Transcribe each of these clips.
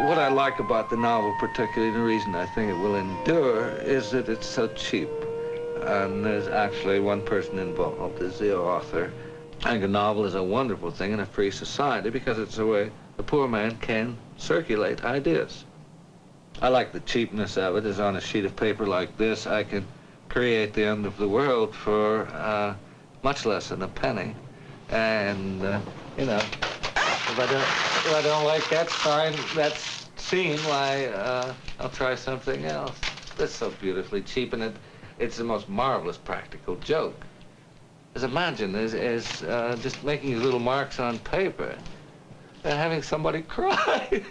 What I like about the novel, particularly the reason I think it will endure, is that it's so cheap. And there's actually one person involved, is the author. I think a novel is a wonderful thing in a free society because it's a way a poor man can circulate ideas. I like the cheapness of it. Is on a sheet of paper like this, I can create the end of the world for much less than a penny. And, you know, if I don't like that sign, that scene, why, I'll try something else. It's so beautifully cheap, and it's the most marvelous practical joke. Just imagine is just making these little marks on paper and having somebody cry.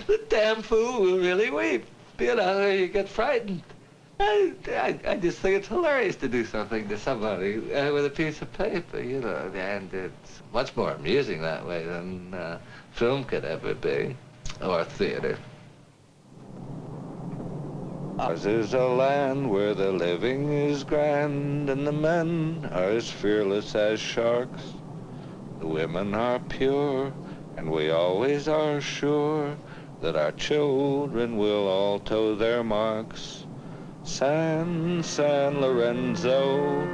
The damn fool will really weep. You know, you get frightened. I just think it's hilarious to do something to somebody with a piece of paper, you know, and it's much more amusing that way than film could ever be, or theater. Ours is a land where the living is grand and the men are as fearless as sharks. The women are pure and we always are sure that our children will all toe their marks. San Lorenzo,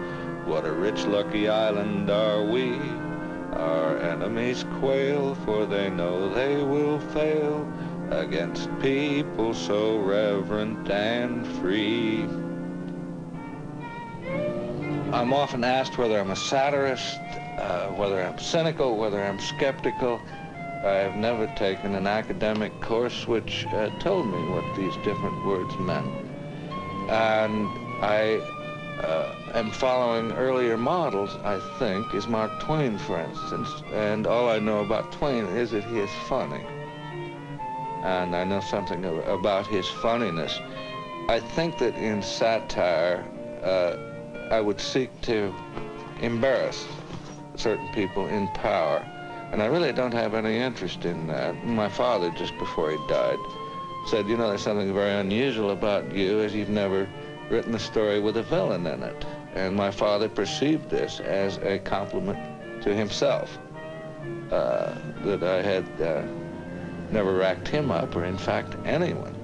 what a rich, lucky island are we. Our enemies quail, for they know they will fail against people so reverent and free. I'm often asked whether I'm a satirist, whether I'm cynical, whether I'm skeptical. I've never taken an academic course which told me what these different words meant. And I am following earlier models, I think, is Mark Twain, for instance. And all I know about Twain is that he is funny. And I know something about his funniness. I think that in satire, I would seek to embarrass certain people in power. And I really don't have any interest in that. My father, just before he died, said, you know, there's something very unusual about you, as you've never written a story with a villain in it. And my father perceived this as a compliment to himself, that I had never racked him up, or in fact, anyone.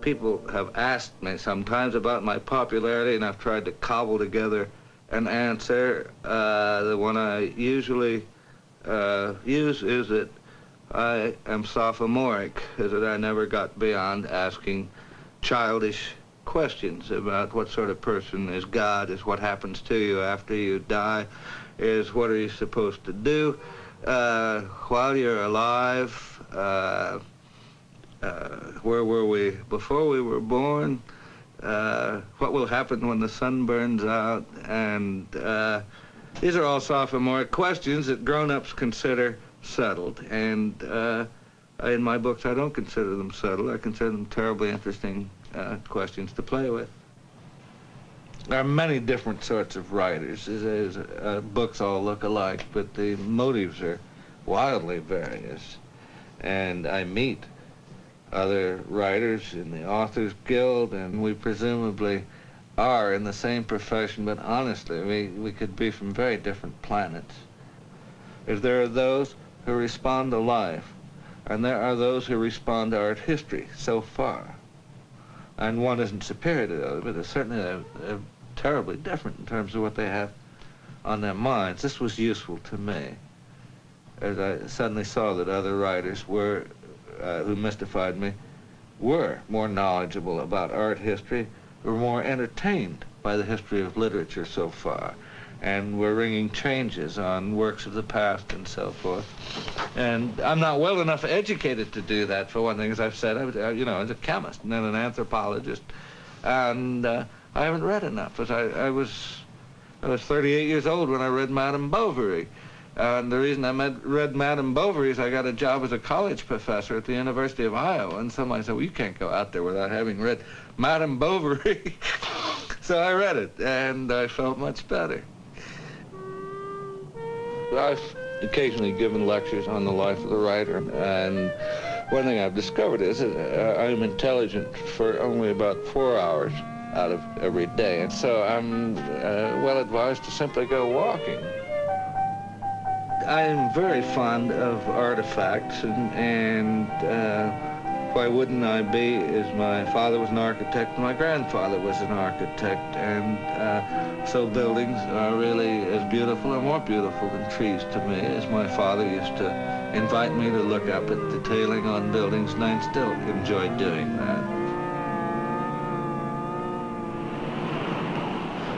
People have asked me sometimes about my popularity, and I've tried to cobble together an answer. The one I usually use is that I am sophomoric, is that I never got beyond asking childish questions about what sort of person is God, is what happens to you after you die, is what are you supposed to do while you're alive, where were we before we were born, what will happen when the sun burns out, and these are all sophomoric questions that grown-ups consider settled, and in my books I don't consider them settled. I consider them terribly interesting questions to play with. There are many different sorts of writers. Books all look alike, but the motives are wildly various. And I meet other writers in the Authors Guild, and we presumably are in the same profession, but honestly, we could be from very different planets. If there are those who respond to life, and there are those who respond to art history so far. And one isn't superior to the other, but they're terribly different in terms of what they have on their minds. This was useful to me, as I suddenly saw that other writers were, who mystified me, were more knowledgeable about art history, were more entertained by the history of literature so far, and were ringing changes on works of the past and so forth. And I'm not well enough educated to do that, for one thing. As I've said, I was a chemist and then an anthropologist, and I haven't read enough. I was 38 years old when I read Madame Bovary. And the reason I read Madame Bovary is I got a job as a college professor at the University of Iowa, and somebody said, well, you can't go out there without having read Madame Bovary. So I read it, and I felt much better. I've occasionally given lectures on the life of the writer, and one thing I've discovered is that I'm intelligent for only about 4 hours out of every day, and so I'm well advised to simply go walking. I'm very fond of artifacts, and why wouldn't I be? Is my father was an architect, and my grandfather was an architect, and so buildings are really as beautiful or more beautiful than trees to me, as my father used to invite me to look up at detailing on buildings, and I still enjoy doing that.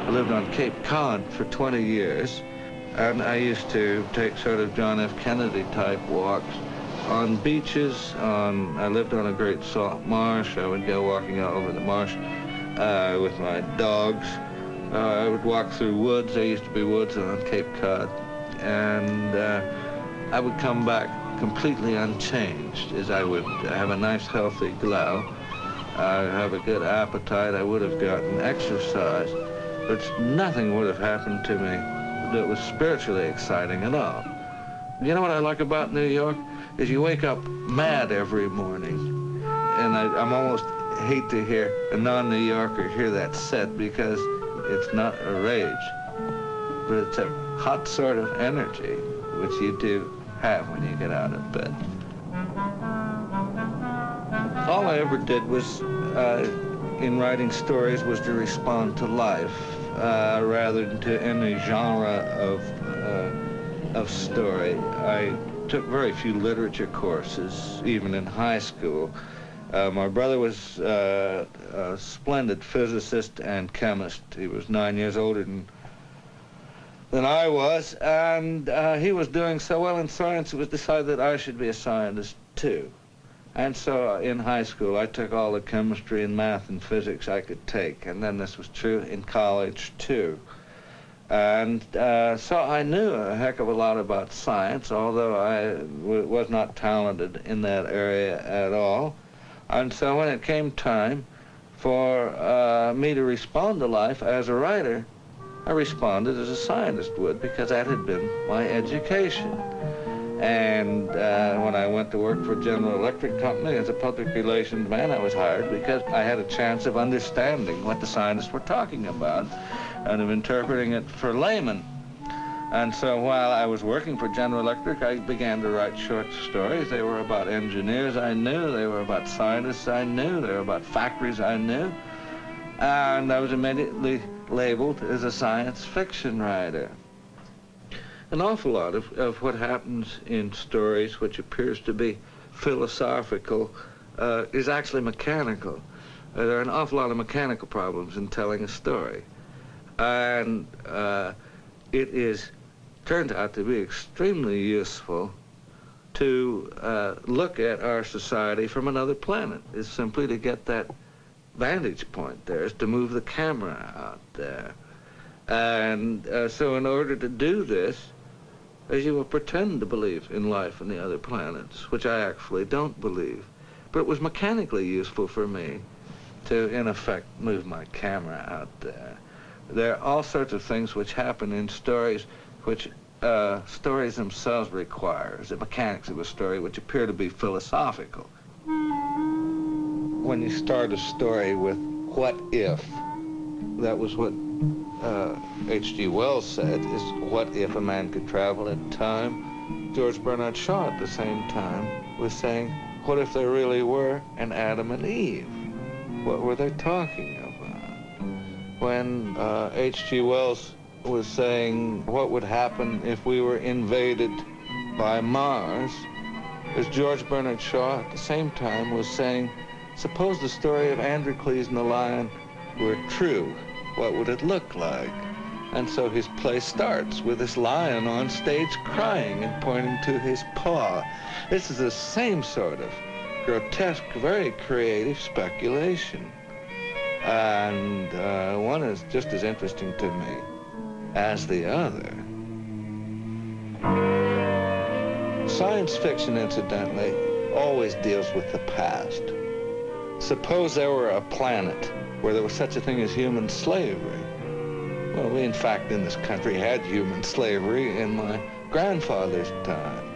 I lived on Cape Cod for 20 years, and I used to take sort of John F. Kennedy type walks on beaches. I lived on a great salt marsh. I would go walking out over the marsh with my dogs. I would walk through woods. There used to be woods on Cape Cod, and I would come back completely unchanged, as I would have a nice healthy glow. I have a good appetite. I would have gotten exercise, but nothing would have happened to me that was spiritually exciting at all. You know what I like about New York? Is you wake up mad every morning. And I'm almost hate to hear a non-New Yorker hear that set, because it's not a rage, but it's a hot sort of energy, which you do have when you get out of bed. All I ever did was, in writing stories, was to respond to life, rather than to any genre of story. I took very few literature courses, even in high school. My brother was a splendid physicist and chemist. He was 9 years older than I was, and he was doing so well in science, it was decided that I should be a scientist too. And so in high school, I took all the chemistry and math and physics I could take, and then this was true in college too. And so I knew a heck of a lot about science, although I was not talented in that area at all. And so when it came time for me to respond to life as a writer, I responded as a scientist would, because that had been my education. And when I went to work for General Electric Company as a public relations man, I was hired because I had a chance of understanding what the scientists were talking about and of interpreting it for laymen. And so while I was working for General Electric, I began to write short stories. They were about engineers I knew, they were about scientists I knew, they were about factories I knew, and I was immediately labeled as a science fiction writer. An awful lot of what happens in stories, which appears to be philosophical, is actually mechanical. There are an awful lot of mechanical problems in telling a story. And it turned out to be extremely useful to look at our society from another planet, is simply to get that vantage point there, is to move the camera out there. And so in order to do this, as you will pretend to believe in life on the other planets, which I actually don't believe, but it was mechanically useful for me to, in effect, move my camera out there. There are all sorts of things which happen in stories which stories themselves require, the mechanics of a story, which appear to be philosophical. When you start a story with what if, that was what H.G. Wells said, is what if a man could travel in time. George Bernard Shaw at the same time was saying, what if there really were an Adam and Eve? What were they talking about? When H.G. Wells was saying what would happen if we were invaded by Mars, as George Bernard Shaw at the same time was saying, suppose the story of Androcles and the lion were true, what would it look like? And so his play starts with this lion on stage crying and pointing to his paw. This is the same sort of grotesque, very creative speculation. And one is just as interesting to me as the other. Science fiction, incidentally, always deals with the past. Suppose there were a planet where there was such a thing as human slavery. Well, we, in fact, in this country had human slavery in my grandfather's time.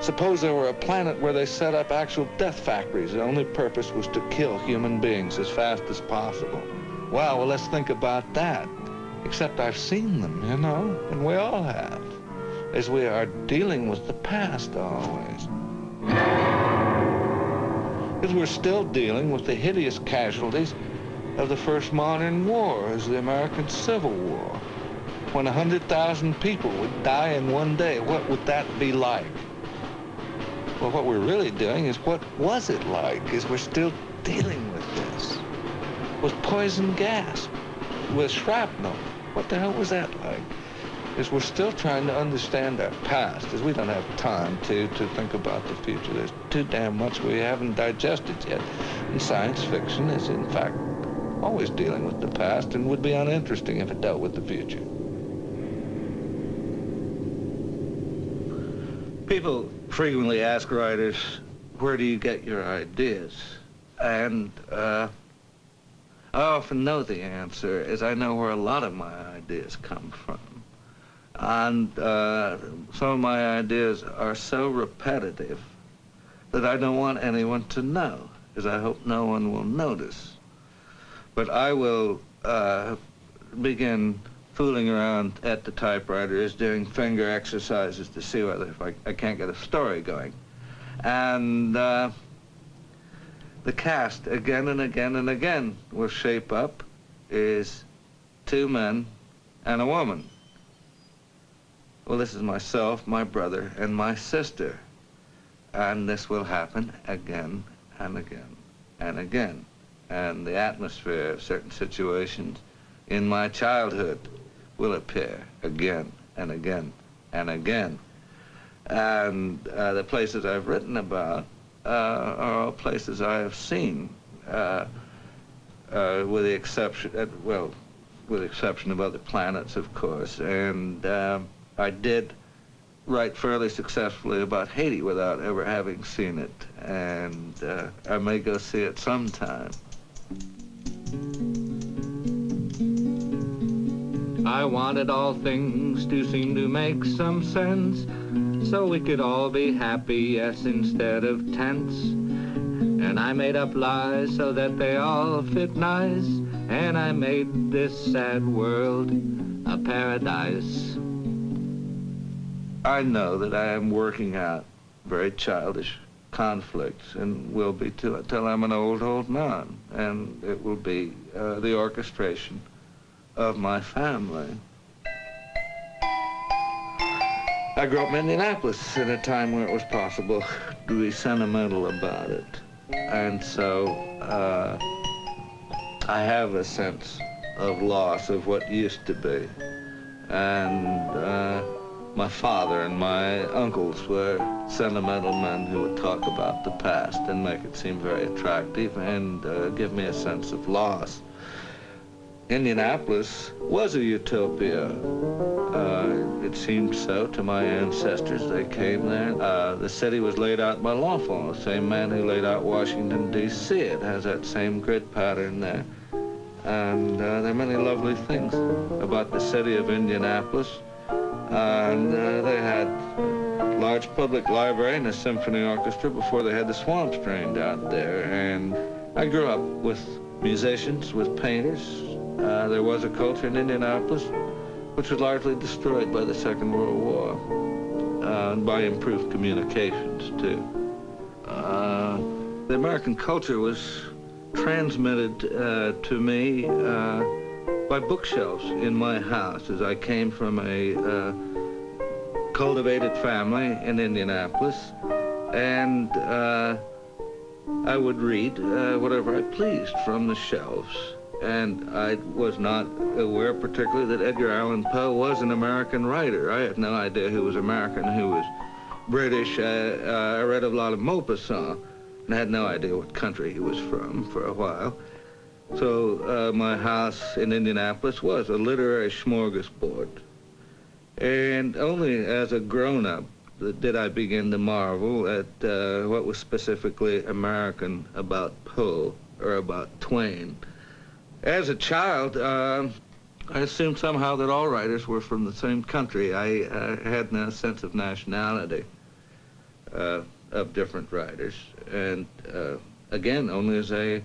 Suppose there were a planet where they set up actual death factories. The only purpose was to kill human beings as fast as possible. Well, let's think about that. Except I've seen them, you know, and we all have. is we are dealing with the past always. Because we're still dealing with the hideous casualties of the first modern war, as the American Civil War. When 100,000 people would die in one day, what would that be like? Well, what we're really doing is, what was it like? Is we're still dealing with this. With poison gas, with shrapnel. What the hell was that like? Is we're still trying to understand our past, as we don't have time to think about the future. There's too damn much we haven't digested yet. And science fiction is, in fact, always dealing with the past and would be uninteresting if it dealt with the future. People frequently ask writers, where do you get your ideas? And I often know the answer, as I know where a lot of my ideas come from. And some of my ideas are so repetitive that I don't want anyone to know, as I hope no one will notice. But I will begin fooling around at the typewriter, doing finger exercises to see whether I can't get a story going. And the cast, again and again and again, will shape up is two men and a woman. Well, this is myself, my brother, and my sister. And this will happen again and again and again. And the atmosphere of certain situations in my childhood will appear again and again and again. And the places I've written about are all places I have seen, with the exception, with the exception of other planets, of course. And I did write fairly successfully about Haiti without ever having seen it, and I may go see it sometime. I wanted all things to seem to make some sense, so we could all be happy, yes, instead of tense. And I made up lies so that they all fit nice, and I made this sad world a paradise. I know that I am working out very childish conflicts, and will be till I'm an old man, and it will be the orchestration of my family. I grew up in Indianapolis at a time where it was possible to be sentimental about it, and so I have a sense of loss of what used to be, and my father and my uncles were sentimental men who would talk about the past and make it seem very attractive and give me a sense of loss. Indianapolis was a utopia. It seemed so to my ancestors. They came there. The city was laid out by Lawful, the same man who laid out Washington, D.C. It has that same grid pattern there. And there are many lovely things about the city of Indianapolis. And they had a large public library and a symphony orchestra before they had the swamps drained out there. And I grew up with musicians, with painters. There was a culture in Indianapolis which was largely destroyed by the Second World War, and by improved communications, too. The American culture was transmitted to me by bookshelves in my house, as I came from a cultivated family in Indianapolis, and I would read whatever I pleased from the shelves. And I was not aware particularly that Edgar Allan Poe was an American writer. I had no idea who was American, who was British. I read a lot of Maupassant, and I had no idea what country he was from for a while. So my house in Indianapolis was a literary smorgasbord. And only as a grown-up did I begin to marvel at what was specifically American about Poe or about Twain. As a child, I assumed somehow that all writers were from the same country. I had no sense of nationality of different writers. And again, only as a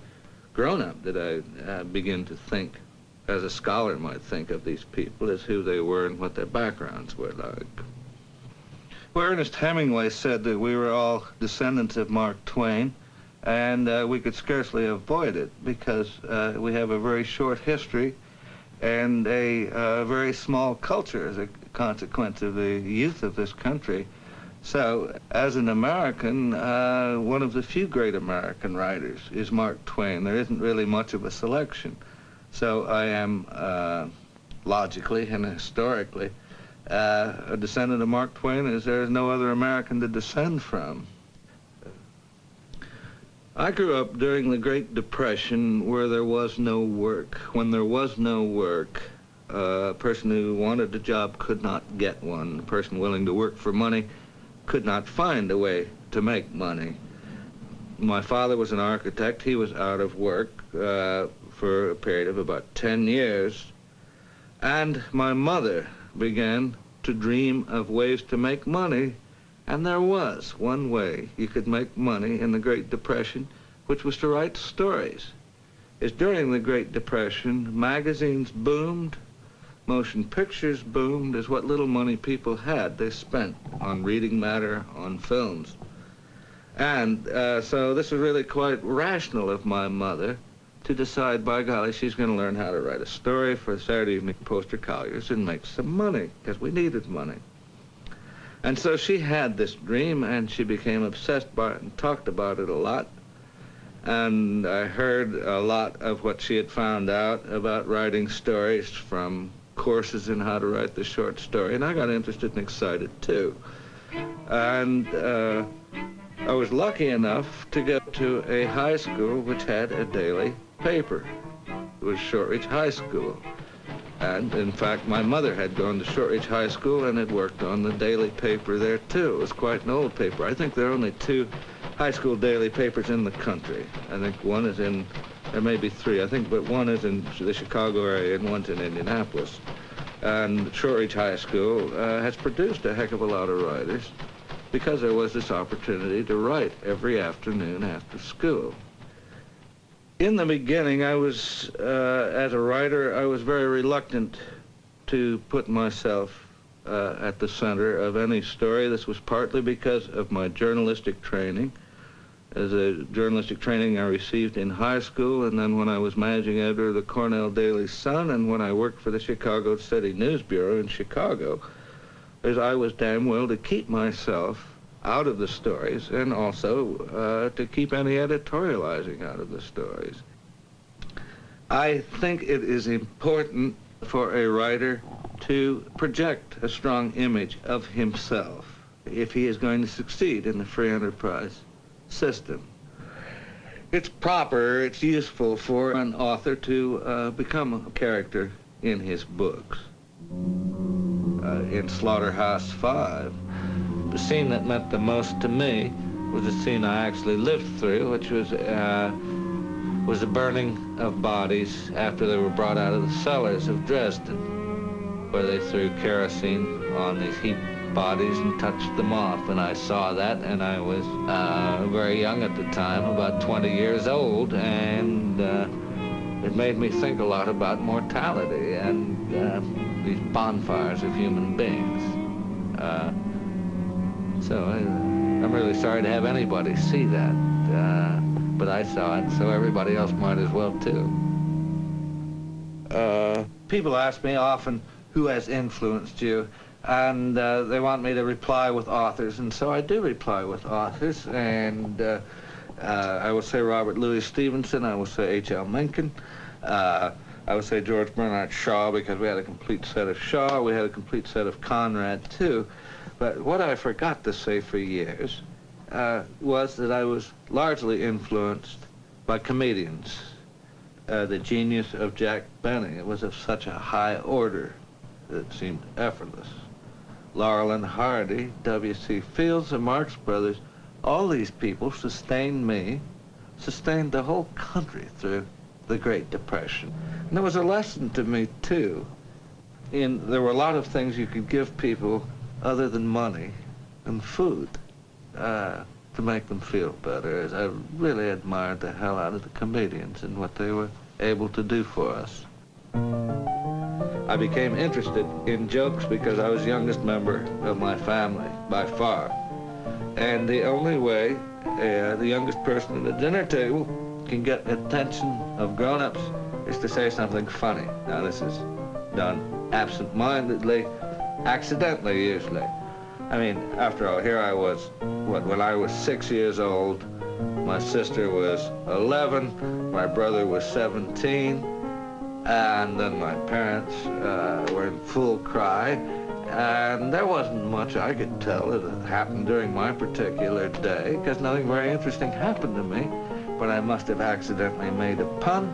grown-up did I begin to think, as a scholar might think of these people, as who they were and what their backgrounds were like. Well, Ernest Hemingway said that we were all descendants of Mark Twain, and we could scarcely avoid it because we have a very short history and a very small culture as a consequence of the youth of this country. So, as an American, one of the few great American writers is Mark Twain. There isn't really much of a selection. So I am, logically and historically, a descendant of Mark Twain, as there is no other American to descend from. I grew up during the Great Depression where there was no work. When there was no work, a person who wanted a job could not get one. A person willing to work for money could not find a way to make money. My father was an architect. He was out of work for a period of about 10 years. And my mother began to dream of ways to make money, and there was one way you could make money in the Great Depression, which was to write stories. It's during the Great Depression, magazines boomed, motion pictures boomed, as what little money people had they spent on reading matter, on films. And so this was really quite rational of my mother to decide, by golly, she's going to learn how to write a story for the Saturday Evening Post or Collier's and make some money, because we needed money. And so she had this dream, and she became obsessed by it and talked about it a lot. And I heard a lot of what she had found out about writing stories from courses in how to write the short story, and I got interested and excited too. And I was lucky enough to go to a high school which had a daily paper. It was Shortreach High School. And in fact, my mother had gone to Shortreach High School and had worked on the daily paper there too. It was quite an old paper. I think there are only 2 high school daily papers in the country. I think one is in, there may be 3, I think, but one is in the Chicago area and one's in Indianapolis. And Shortreach High School has produced a heck of a lot of writers because there was this opportunity to write every afternoon after school. In the beginning, I was, as a writer, I was very reluctant to put myself at the center of any story. This was partly because of my journalistic training. As a journalistic training I received in high school, and then when I was managing editor of the Cornell Daily Sun, and when I worked for the Chicago City News Bureau in Chicago, as I was damn well to keep myself out of the stories and also to keep any editorializing out of the stories. I think it is important for a writer to project a strong image of himself if he is going to succeed in the free enterprise system. It's proper, it's useful for an author to become a character in his books. In Slaughterhouse-Five, the scene that meant the most to me was a scene I actually lived through, which was the burning of bodies after they were brought out of the cellars of Dresden, where they threw kerosene on these heaped bodies and touched them off. And I saw that, and I was very young at the time, about 20 years old, and it made me think a lot about mortality and these bonfires of human beings. So I'm really sorry to have anybody see that, but I saw it, so everybody else might as well too. People ask me often, who has influenced you? And they want me to reply with authors, and so I do reply with authors, and I will say Robert Louis Stevenson, I will say H.L. Mencken, I would say George Bernard Shaw, because we had a complete set of Shaw, we had a complete set of Conrad too. But what I forgot to say for years was that I was largely influenced by comedians. The genius of Jack Benny, it was of such a high order that it seemed effortless. Laurel and Hardy, W.C. Fields, the Marx Brothers, all these people sustained me, sustained the whole country through the Great Depression. And there was a lesson to me, too. There were a lot of things you could give people other than money and food to make them feel better. I really admired the hell out of the comedians and what they were able to do for us. I became interested in jokes because I was the youngest member of my family, by far. And the only way the youngest person at the dinner table can get attention of grown-ups is to say something funny. Now, this is done absent-mindedly, accidentally usually. I mean, after all, here I was, when I was 6 years old, my sister was 11, my brother was 17, and then my parents were in full cry, and there wasn't much I could tell that had happened during my particular day, because nothing very interesting happened to me. But I must have accidentally made a pun.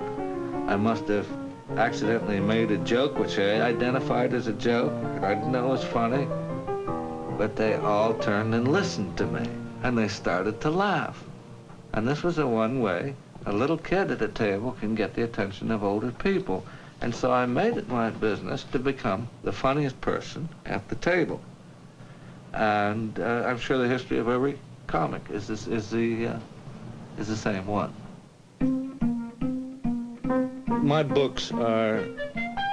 I must have accidentally made a joke, which I identified as a joke, and I didn't know it was funny. But they all turned and listened to me, and they started to laugh. And this was the one way a little kid at a table can get the attention of older people. And so I made it my business to become the funniest person at the table. And I'm sure the history of every comic is the same one. My books are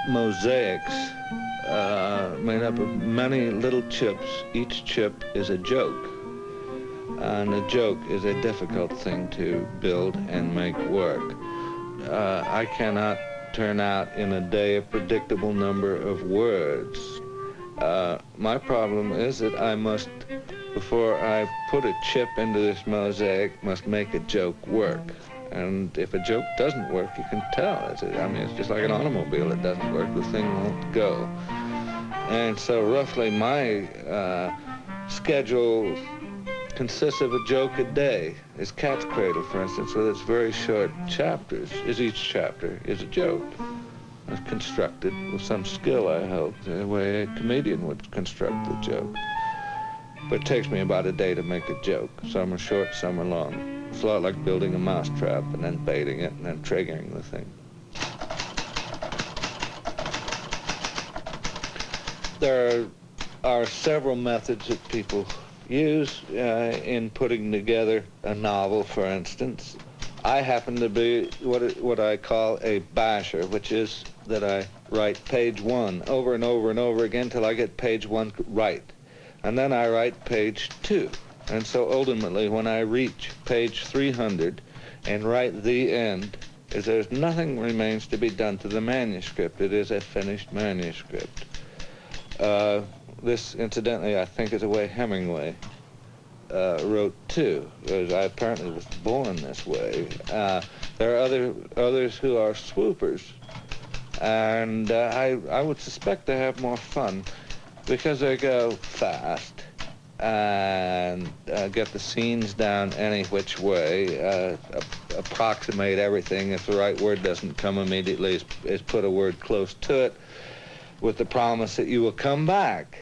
mosaics made up of many little chips. Each chip is a joke. And a joke is a difficult thing to build and make work. I cannot turn out in a day a predictable number of words. My problem is that I must, before I put a chip into this mosaic, must make a joke work. And if a joke doesn't work, you can tell. It's just like an automobile. It doesn't work, the thing won't go. And so roughly my schedule consists of a joke a day. Is Cat's Cradle, for instance, with its very short chapters, each chapter is a joke. It's constructed with some skill, I hope, the way a comedian would construct the joke. But it takes me about a day to make a joke. Some are short, some are long. It's a lot like building a mousetrap and then baiting it and then triggering the thing. There are several methods that people use in putting together a novel, for instance. I happen to be what I call a basher, which is that I write page one over and over and over again till I get page one right. And then I write page two. And so ultimately, when I reach page 300 and write the end, there's nothing remains to be done to the manuscript. It is a finished manuscript. This, incidentally, I think is the way Hemingway wrote too, because I apparently was born this way. There are others who are swoopers, and I would suspect they have more fun because they go fast and get the scenes down any which way, approximate everything. If the right word doesn't come immediately, is put a word close to it with the promise that you will come back.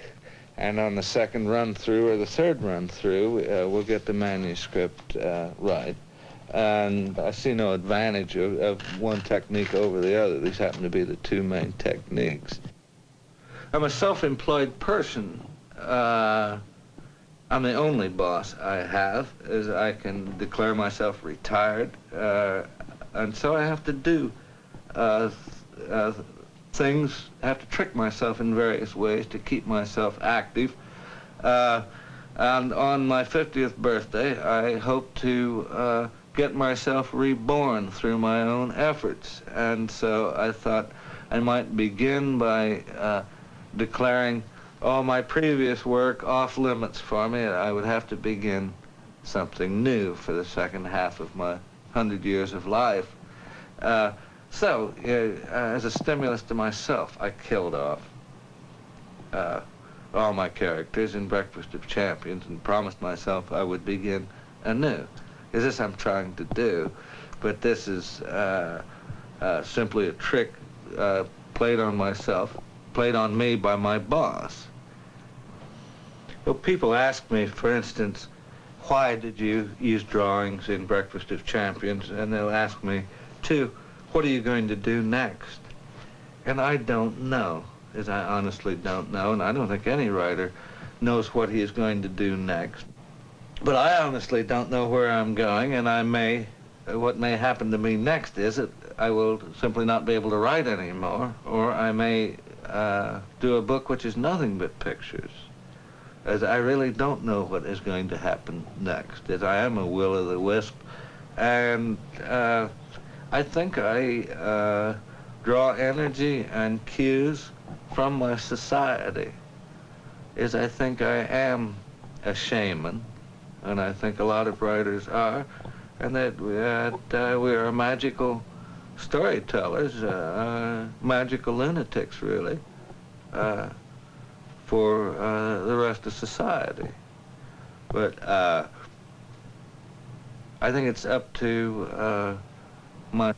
And on the second run-through or the third run-through, we'll get the manuscript right. And I see no advantage of one technique over the other. These happen to be the two main techniques. I'm a self-employed person. I'm the only boss I have, as I can declare myself retired. And so I have to do things, I have to trick myself in various ways to keep myself active. And on my 50th birthday, I hope to get myself reborn through my own efforts. And so I thought I might begin by declaring all my previous work off limits for me. I would have to begin something new for the second half of my 100 years of life. So, as a stimulus to myself, I killed off all my characters in Breakfast of Champions and promised myself I would begin anew. Is this I'm trying to do, but this is simply a trick played on myself, played on me by my boss. Well, people ask me, for instance, why did you use drawings in Breakfast of Champions? And they'll ask me, too, what are you going to do next? And I don't know, as I honestly don't know, and I don't think any writer knows what he is going to do next. But I honestly don't know where I'm going, and what may happen to me next is that I will simply not be able to write anymore, or I may do a book which is nothing but pictures, as I really don't know what is going to happen next, as I am a will-o'-the-wisp, and I think I draw energy and cues from my society, is I think I am a shaman, and I think a lot of writers are, and that we are magical storytellers, magical lunatics, really, for the rest of society. But I think it's up to my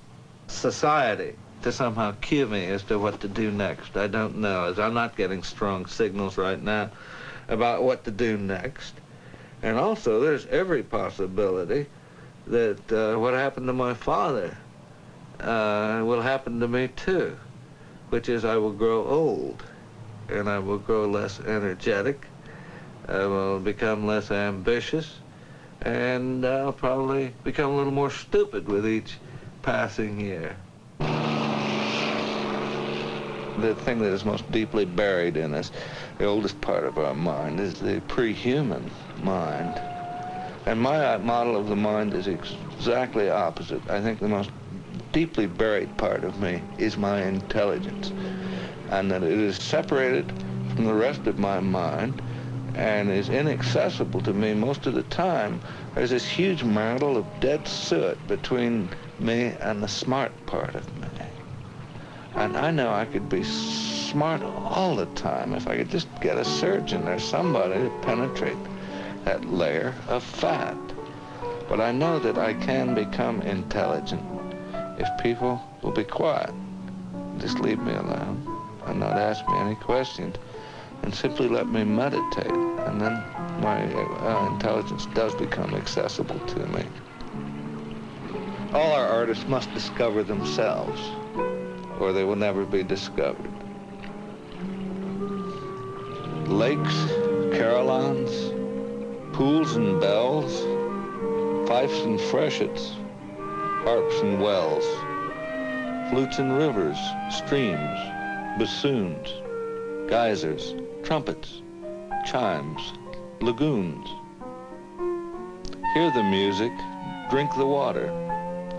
society to somehow cue me as to what to do next. I don't know, as I'm not getting strong signals right now about what to do next. And also, there's every possibility that what happened to my father will happen to me too, which is I will grow old, and I will grow less energetic, I will become less ambitious, and I'll probably become a little more stupid with each passing year. The thing that is most deeply buried in us, the oldest part of our mind, is the pre-human mind. And my model of the mind is exactly opposite. I think the most deeply buried part of me is my intelligence, and that it is separated from the rest of my mind and is inaccessible to me most of the time. There's this huge mantle of dead soot between me and the smart part of me. And I know I could be smart all the time if I could just get a surgeon or somebody to penetrate that layer of fat. But I know that I can become intelligent if people will be quiet, just leave me alone and not ask me any questions and simply let me meditate. And then my intelligence does become accessible to me. All our artists must discover themselves, or they will never be discovered. Lakes, carillons, pools and bells, fifes and freshets, harps and wells, flutes and rivers, streams, bassoons, geysers, trumpets, chimes, lagoons. Hear the music, drink the water,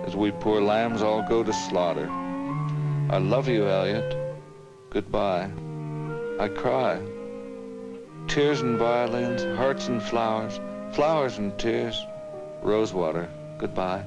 as we poor lambs all go to slaughter. I love you, Elliot. Goodbye. I cry. Tears and violins, hearts and flowers, flowers and tears, rosewater. Goodbye.